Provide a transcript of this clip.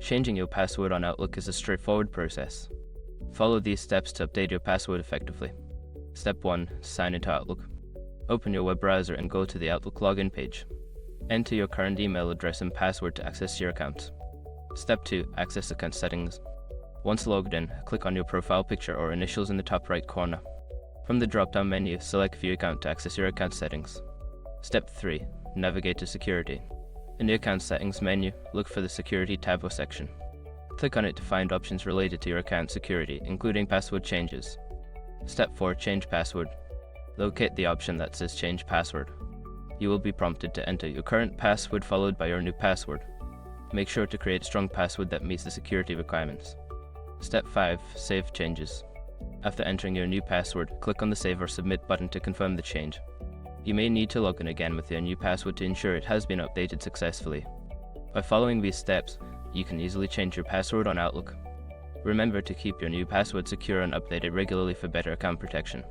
Changing your password on Outlook is a straightforward process. Follow these steps to update your password effectively. Step 1. Sign into Outlook. Open your web browser and go to the Outlook login page. Enter your current email address and password to access your account. Step 2. Access account settings. Once logged in, click on your profile picture or initials in the top right corner. From the drop-down menu, select View Account to access your account settings. Step 3. Navigate to Security. In the Account Settings menu, look for the Security tab or section. Click on it to find options related to your account security, including password changes. Step 4. Change password. Locate the option that says Change Password. You will be prompted to enter your current password followed by your new password. Make sure to create a strong password that meets the security requirements. Step 5. Save changes. After entering your new password, click on the Save or Submit button to confirm the change. You may need to log in again with your new password to ensure it has been updated successfully. By following these steps, you can easily change your password on Outlook. Remember to keep your new password secure and updated regularly for better account protection.